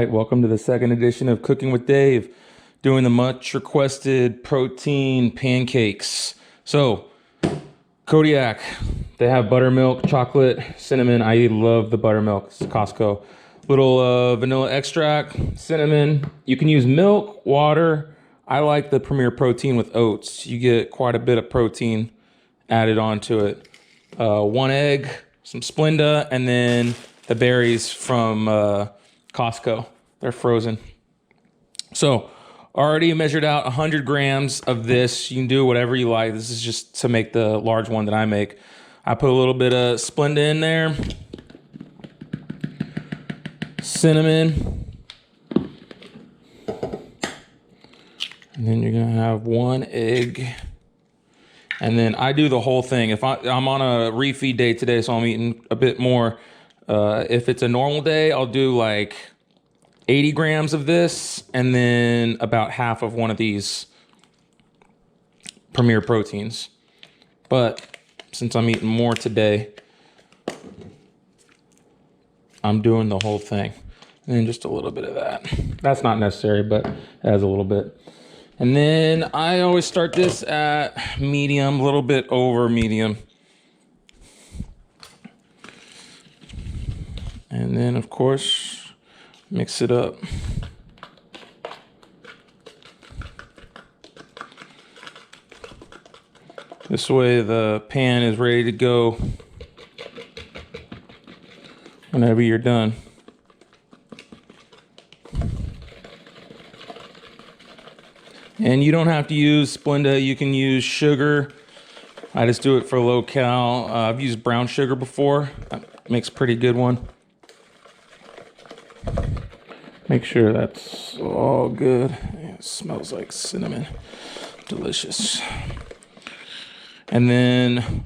right, welcome to the second edition of Cooking with Dave, doing the much requested protein pancakes. So, Kodiak, they have buttermilk, chocolate, cinnamon. I love the buttermilk, it's Costco. Little vanilla extract, cinnamon. You can use milk, water. I like the Premier Protein with oats. You get quite a bit of protein added onto it. 1 egg, some Splenda, and then the berries from Costco. They're frozen. So already measured out 100 grams of this. You can do whatever you like. This is just to make the large one that I make. I put a little bit of Splenda in there. Cinnamon. And then you're gonna have 1 egg. And then I do the whole thing. If I'm on a refeed day today, so I'm eating a bit more. If it's a normal day, I'll do like 80 grams of this and then about half of one of these Premier Proteins. But since I'm eating more today, I'm doing the whole thing. And then just a little bit of that. That's not necessary, but it has a little bit. And then I always start this at medium, a little bit over medium. And then, of course, mix it up. This way the pan is ready to go whenever you're done. And you don't have to use Splenda, you can use sugar. I just do it for low cal. I've used brown sugar before. That makes a pretty good one. Make sure that's all good. It smells like cinnamon. Delicious. And then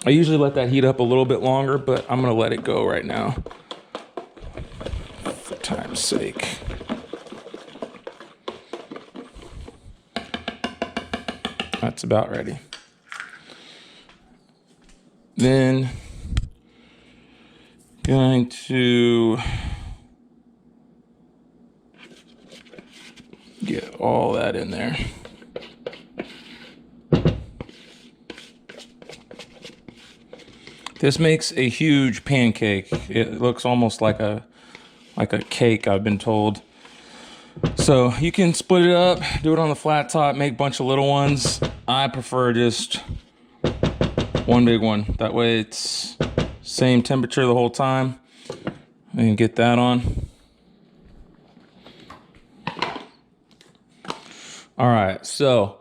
I usually let that heat up a little bit longer, but I'm gonna let it go right now for time's sake. That's about ready. Then going to get all that in there. This makes a huge pancake. It looks almost like a cake, I've been told. So you can split it up, do it on the flat top, make a bunch of little ones. I prefer just one big one. That way it's same temperature the whole time. And get that on. All right, so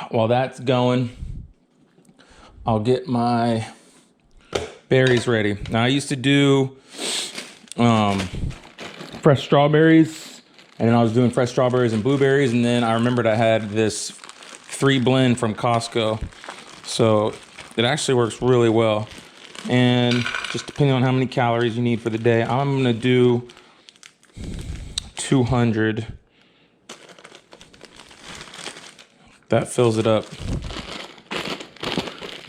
while that's going, I'll get my berries ready. Now I used to do fresh strawberries, and then I was doing fresh strawberries and blueberries, and then I remembered I had this 3 blend from Costco. So it actually works really well. And just depending on how many calories you need for the day, I'm gonna do 200. That fills it up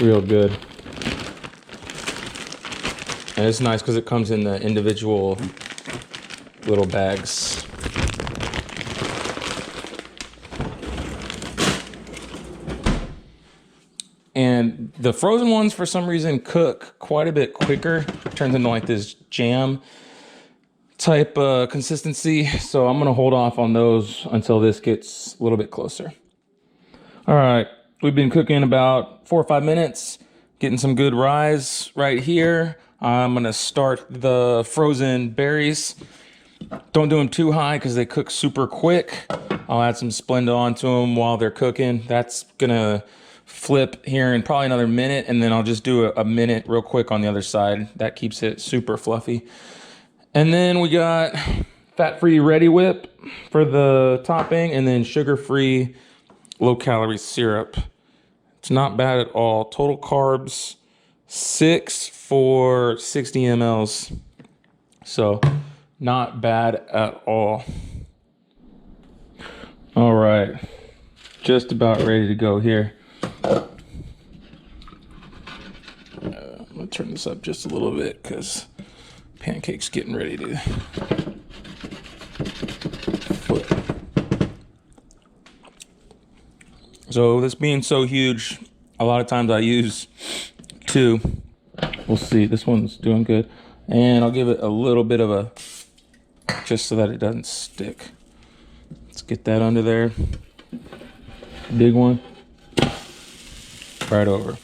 real good. And it's nice because it comes in the individual little bags. And the frozen ones, for some reason, cook quite a bit quicker. It turns into like this jam type consistency. So I'm gonna hold off on those until this gets a little bit closer. All right, we've been cooking about 4 or 5 minutes, getting some good rise right here. I'm gonna start the frozen berries. Don't do them too high because they cook super quick. I'll add some Splenda onto them while they're cooking. That's gonna flip here in probably another minute, and then I'll just do a minute real quick on the other side. That keeps it super fluffy. And then we got fat-free Reddi-wip for the topping, and then sugar-free low-calorie syrup. It's not bad at all. Total carbs, 6 for 60 mLs. So not bad at all. All right, just about ready to go here. gonna turn this up just a little bit because Pancake's getting ready to flip. So this being so huge, a lot of times I use 2. We'll see, this one's doing good. And I'll give it a little bit of a, just so that it doesn't stick. Let's get that under there. Big one. Right over.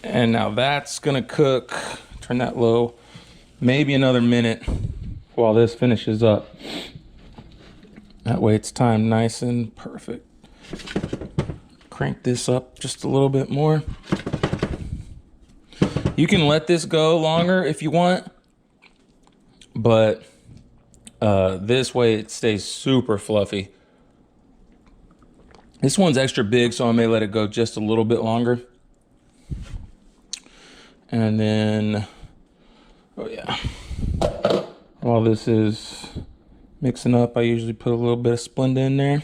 And now that's gonna cook, turn that low, maybe another minute while this finishes up. That way it's timed nice and perfect. Crank this up just a little bit more. You can let this go longer if you want, but this way it stays super fluffy. This one's extra big, so I may let it go just a little bit longer. And then, oh yeah, while this is mixing up, I usually put a little bit of Splenda in there.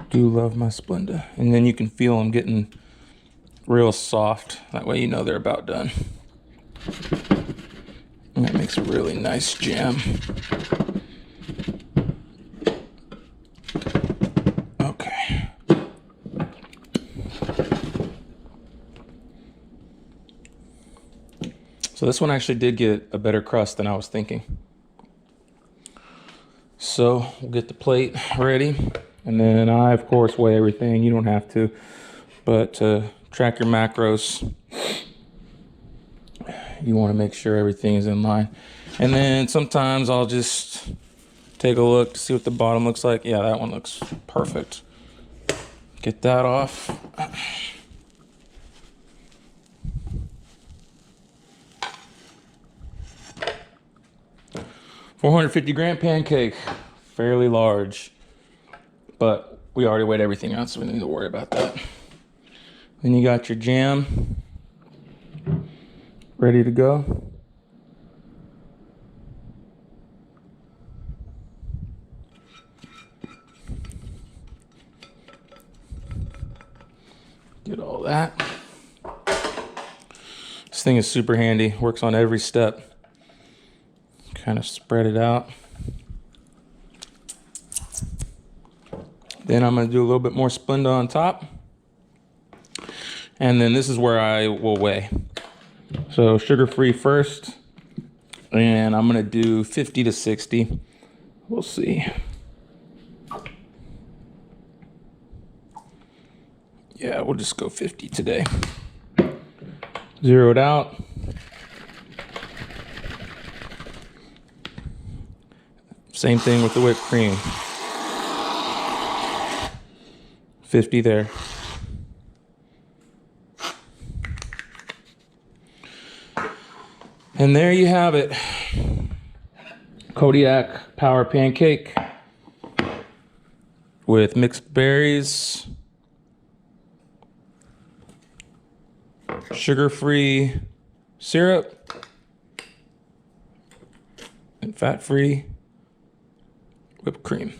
Do love my Splenda. And then you can feel them getting real soft. That way you know they're about done. And that makes a really nice jam. Okay. So this one actually did get a better crust than I was thinking. So we'll get the plate ready. And then I, of course, weigh everything. You don't have to, but to track your macros, you want to make sure everything is in line. And then sometimes I'll just take a look to see what the bottom looks like. Yeah, that one looks perfect. Get that off. 450-gram pancake, fairly large, but we already weighed everything out, so we don't need to worry about that. Then you got your jam ready to go. Get all that. This thing is super handy, works on every step. Kind of spread it out. Then I'm going to do a little bit more Splenda on top. And then this is where I will weigh. So sugar-free first. And I'm going to do 50 to 60. We'll see. Yeah, we'll just go 50 today. Zero it out. Same thing with the whipped cream. 50 there. And there you have it. Kodiak Power Pancake with mixed berries, sugar-free syrup, and fat-free whipped cream.